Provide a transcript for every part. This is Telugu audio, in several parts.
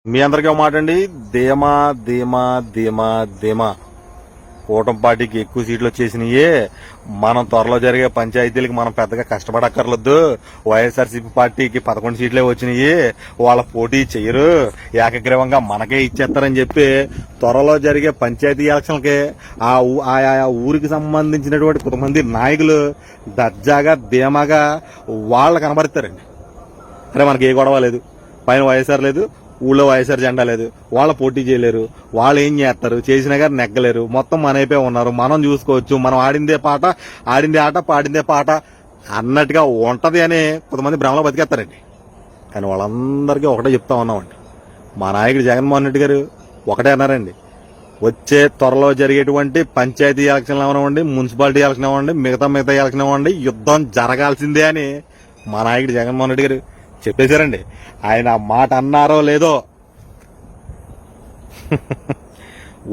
మీ అందరికీ ఒక మాట అండి. ధీమా ధీమా ధీమా ధీమా కూటమి పార్టీకి ఎక్కువ సీట్లు వచ్చేసినాయి. మనం త్వరలో జరిగే పంచాయతీలకు మనం పెద్దగా కష్టపడక్కర్లేదు. వైఎస్ఆర్సీపీ పార్టీకి 11 సీట్లే వచ్చినాయి, వాళ్ళ పోటీ చెయ్యరు, ఏకగ్రీవంగా మనకే ఇచ్చేస్తారని చెప్పి త్వరలో జరిగే పంచాయతీ ఎలక్షన్లకి ఆయా ఊరికి సంబంధించినటువంటి కొంతమంది నాయకులు దర్జాగా ధీమాగా వాళ్ళు కనబడతారండి. అరే మనకి ఏ గొడవ లేదు, పైన వైఎస్ఆర్ లేదు, ఊళ్ళో వైఎస్ఆర్ జెండా లేదు, వాళ్ళ పోటీ చేయలేరు, వాళ్ళు ఏం చేస్తారు, చేసినా గారు నెగ్గలేరు, మొత్తం మనైపోయి ఉన్నారు, మనం చూసుకోవచ్చు, మనం ఆడిందే ఆట పాడిందే పాట అన్నట్టుగా ఉంటది అని కొంతమంది భ్రమలో బతికేస్తారండి. కానీ వాళ్ళందరికీ ఒకటే చెప్తా ఉన్నామండి, మా నాయకుడు జగన్మోహన్ రెడ్డి గారు ఒకటే అన్నారండి, వచ్చే త్వరలో జరిగేటువంటి పంచాయతీ ఎలక్షన్లు అవ్వండి, మున్సిపాలిటీ ఎలక్షన్ అవ్వండి, మిగతా ఎలక్షన్ అవ్వండి, యుద్ధం జరగాల్సిందే అని మా నాయకుడు జగన్మోహన్ రెడ్డి గారు చెప్పేశారండి. ఆయన మాట అన్నారో లేదో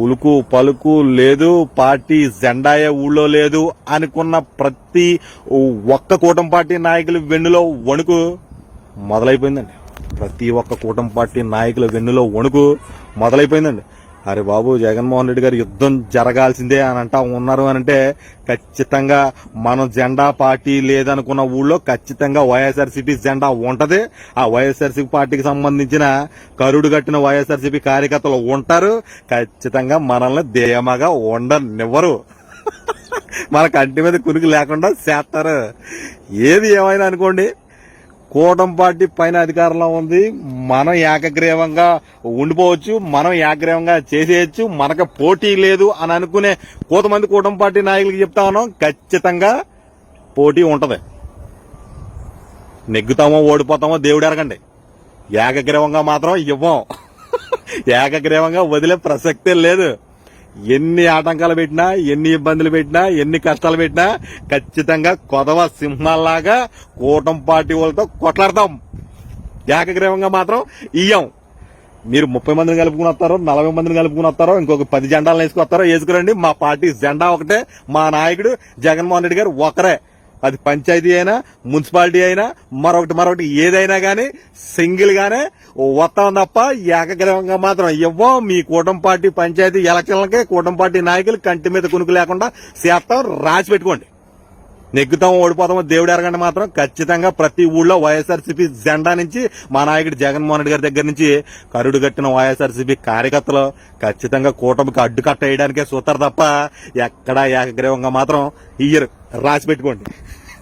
ఉలుకు పలుకు లేదు, పార్టీ జెండాయే ఊళ్ళో లేదు అనుకున్న ప్రతి ఒక్క కూటమి పార్టీ నాయకుల వెన్నులో వణుకు మొదలైపోయిందండి. ప్రతి ఒక్క కూటమి పార్టీ నాయకుల వెన్నులో వణుకు మొదలైపోయిందండి. అరే బాబు, జగన్మోహన్ రెడ్డి గారు యుద్ధం జరగాల్సిందే అని అంటా ఉన్నారు అని అంటే ఖచ్చితంగా మనం జెండా పార్టీ లేదనుకున్న ఊళ్ళో ఖచ్చితంగా వైఎస్ఆర్సీపీ జెండా ఉంటది. ఆ వైఎస్ఆర్సీపీ పార్టీకి సంబంధించిన కరుడు కట్టిన వైఎస్ఆర్సీపీ కార్యకర్తలు ఉంటారు. ఖచ్చితంగా మనల్ని ధీమాగా ఉండనివ్వరు, మన కంటి మీద కునికి లేకుండా చేస్తారు. ఏది ఏమైనా అనుకోండి, కూటమి పార్టీ పైన అధికారంలో ఉంది, మనం ఏకగ్రీవంగా ఉండిపోవచ్చు, మనం ఏకగ్రీవంగా చేసేయచ్చు, మనకు పోటీ లేదు అని అనుకునే కొంతమంది కూటమి పార్టీ నాయకులకి చెప్తా ఉన్నాం, ఖచ్చితంగా పోటీ ఉంటది. నెగ్గుతామో ఓడిపోతామో దేవుడు ఎరగండి, ఏకగ్రీవంగా మాత్రం ఇవ్వం. ఏకగ్రీవంగా వదిలే ప్రసక్తే లేదు. ఎన్ని ఆటంకాలు పెట్టినా, ఎన్ని ఇబ్బందులు పెట్టినా, ఎన్ని కష్టాలు పెట్టినా ఖచ్చితంగా కొదవ సింహాల్లాగా కూటమి పార్టీ వాళ్ళతో కొట్లాడతాం. ఏకగ్రీవంగా మాత్రం ఇయ్యం. మీరు 30 మందిని కలుపుకుని వస్తారో, 40 మందిని కలుపుకుని వస్తారో, ఇంకొక 10 జెండాలను వేసుకొస్తారో వేసుకురండి, మా పార్టీ జెండా ఒకటే, మా నాయకుడు జగన్మోహన్ రెడ్డి గారు ఒకరే. అది పంచాయతీ అయినా, మున్సిపాలిటీ అయినా, మరొకటి ఏదైనా గానీ సింగిల్ గానే వస్తాం తప్ప ఏకగ్రీవంగా మాత్రం ఇవ్వం. మీ కూటమి పార్టీ పంచాయతీ ఎలక్షన్లకే కూటమి పార్టీ నాయకులు కంటి మీద కునుకు లేకుండా చేస్తాం, రాసి పెట్టుకోండి. నెగ్గుతామో ఓడిపోతామో దేవుడు ఎరగండి, మాత్రం ఖచ్చితంగా ప్రతి ఊళ్ళో వైఎస్ఆర్సీపీ జెండా నుంచి మా నాయకుడు జగన్మోహన్ రెడ్డి గారి దగ్గర నుంచి కరుడు కట్టిన వైఎస్ఆర్సీపీ కార్యకర్తలు ఖచ్చితంగా కూటమికి అడ్డుకట్ట వేయడానికే చూస్తారు తప్ప ఎక్కడా ఏకగ్రీవంగా మాత్రం ఇయ్యరు, రాసి పెట్టుకోండి.